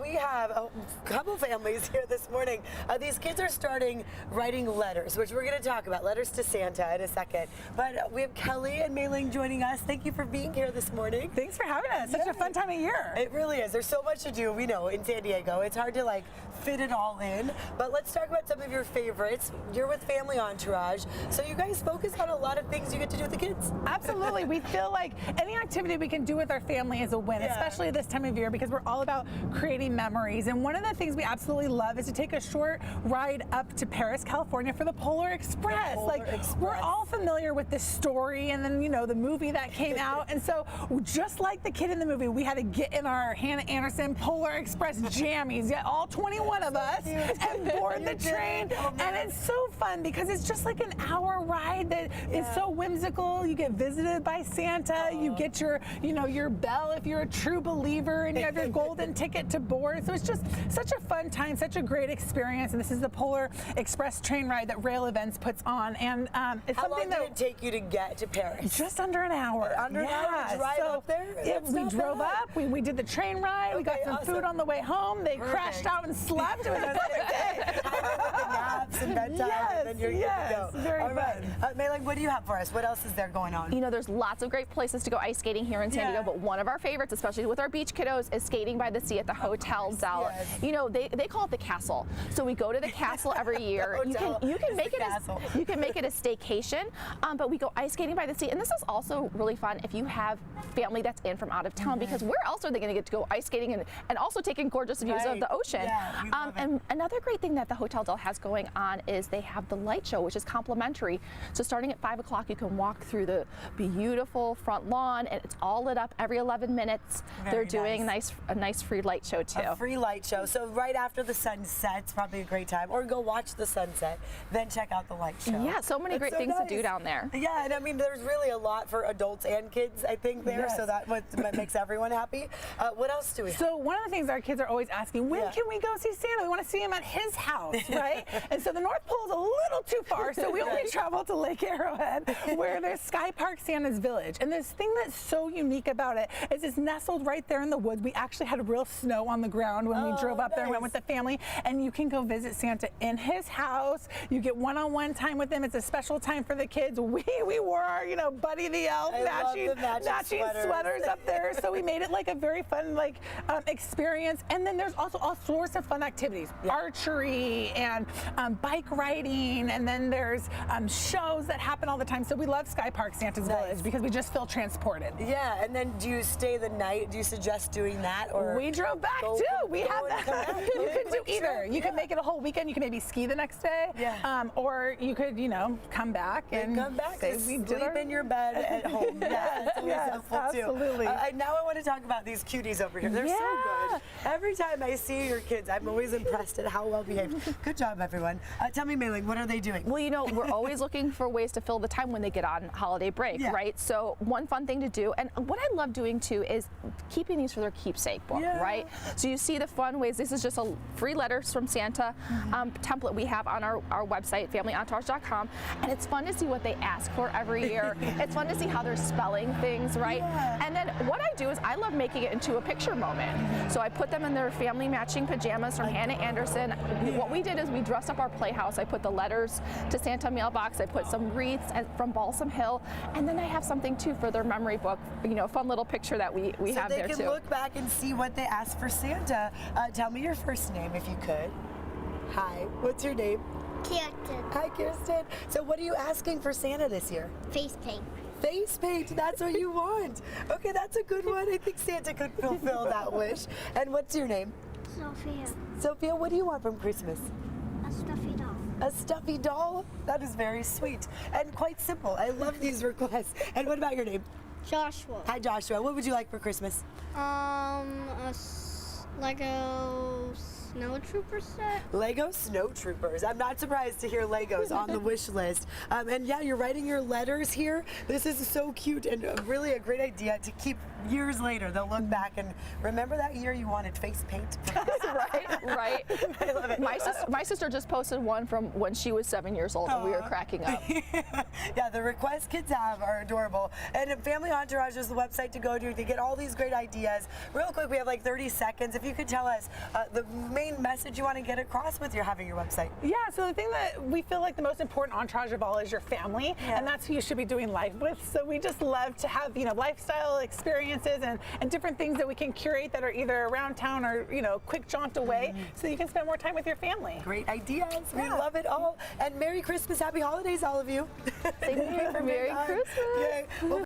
we have a couple families here this morning. These kids are starting writing letters, which we're going to talk about, letters to Santa in a second. But we have Kelly and Mei Ling joining us. Thank you for being here this morning. Thanks for having us. Such a fun time of year. It really is. There's so much to do, we know, in San Diego. It's hard to like fit it all in. But let's talk about some of your favorites. You're with Family Entourage, so you guys focus on a lot of things you get to do with the kids. Absolutely. We feel like any activity we can do with our family is a win, especially this time of year, because we're all about creating memories. And one of the things we absolutely love is to take a short ride up to Paris, California for the Polar Express. We're all familiar with this story and then, you know, the movie that came out. And so just like the kid in the movie, we had to get in our Hannah Anderson Polar Express jammies, all 21 of us, and board the train. And it's so fun because it's just like an hour ride that is so whimsical. You get visited by Santa. You get your, you know, your bell if you're a true believer, and you have your golden ticket to board. So it's just such a fun time, such a great experience. And this is the Polar Express train ride that Rail Events puts on. And it's How something long did it take you to get to Paris? Just under an hour. Under an hour to drive up there? Yeah, we drove up. We did the train ride. We got some food on the way home. They crashed out and slept. It was a perfect day. Naps and bedtime, and then you're good to go. Very fun. Mei Ling, what do you have for us? What else is there going on? You know, there's lots of great places to go ice skating here in San Diego, but one of our favorites, especially with our beach kiddos, is skating by the sea at the Hotel Del. You know, they call it the castle. So we go to the castle every year. You can make it a staycation, but we go ice skating by the sea. And this is also really fun if you have family that's in from out of town, because where else are they going to get to go ice skating and also taking gorgeous views of the ocean? And another great thing that the Hotel Del has going on is they have the light show, which is complimentary. So starting at 5 o'clock, you can walk through the beautiful front lawn, and it's all lit up every 11 minutes. They're doing a nice free light show too. A free light show. So right after the sun sets, probably a great time. Or go watch the sunset, then check out the light show. Yeah, so many great things to do down there. Yeah, and I mean, there's really a lot for adults and kids, I think, there. So that makes everyone happy. What else do we have? So one of the things our kids are always asking, when can we go see Santa? We want to see him at his house, right? And so the North Pole is a little too far, so we only travel to Lake Arrowhead, where there's Sky Park Santa's Village. And this thing that's so unique about it is it's nestled right there in the woods. We actually had real snow on the ground when we drove up there and went with the family, and you can go visit Santa in his house. You get one-on-one time with him. It's a special time for the kids. We wore our, you know, Buddy the Elf matching sweaters up there, so we made it like a very fun experience. And then there's also all sorts of fun activities, archery and bike riding, and then there's shows that happen all the time. So we love Sky Park Santa's Village because we just feel transported. Yeah, and then do you stay the night? Do you suggest doing that? Or we drove back too. We have that. You could do either. You could make it a whole weekend. You can maybe ski the next day. Or you could, you know, come back and sleep in your bed at home. Yes, absolutely. Now I want to talk about these cuties over here. They're so good. Every time I see your kids, I'm always impressed at how well behaved. Good job, everyone. Tell me, Mei Ling, what are they doing? Well, you know, we're always looking for ways to fill the time when they get on holiday break, right? So one fun thing to do, and what I love doing too, is keeping these for their keepsake book, right? So you see the fun ways. This is just a free letters from Santa template we have on our website, familyentourage.com, and it's fun to see what they ask for every year. It's fun to see how they're spelling things, right? And then what I do is I love making it into a picture moment. So I put them in their family matching pajamas from Hannah Anderson. What we did is we dressed up our playhouse. I put the letters to Santa mailbox. I put some wreaths from Balsam Hill, and then I have something too for their memory book. You know, a fun little picture that we have there too. So they can look back and see what they asked for Santa. Tell me your first name if you could. Hi, what's your name? Kirsten. Hi, Kirsten. So what are you asking for Santa this year? Face paint. Face paint, that's what you want. Okay, that's a good one. I think Santa could fulfill that wish. And what's your name? Sophia. Sophia, what do you want from Christmas? A stuffy doll. A stuffy doll? That is very sweet and quite simple. I love these requests. And what about your name? Joshua. Hi, Joshua. What would you like for Christmas? Lego Snow Trooper set. Lego Snow Troopers. I'm not surprised to hear Legos on the wish list. And yeah, you're writing your letters here. This is so cute and really a great idea to keep years later, they'll look back and remember that year you wanted face paint? Right. I love it. My sister just posted one from when she was 7 years old, and we were cracking up. Yeah, the requests kids have are adorable. And Family Entourage is the website to go to get all these great ideas. Real quick, we have like 30 seconds. If you could tell us the main message you want to get across with your having your website. Yeah, so the thing that we feel like the most important entourage of all is your family, and that's who you should be doing life with. So we just love to have, lifestyle experiences and different things that we can curate that are either around town or, quick jaunt away, so you can spend more time with your family. Great ideas. We love it all. And Merry Christmas, Happy Holidays, all of you. Thank you for Merry Christmas. Yay. Well,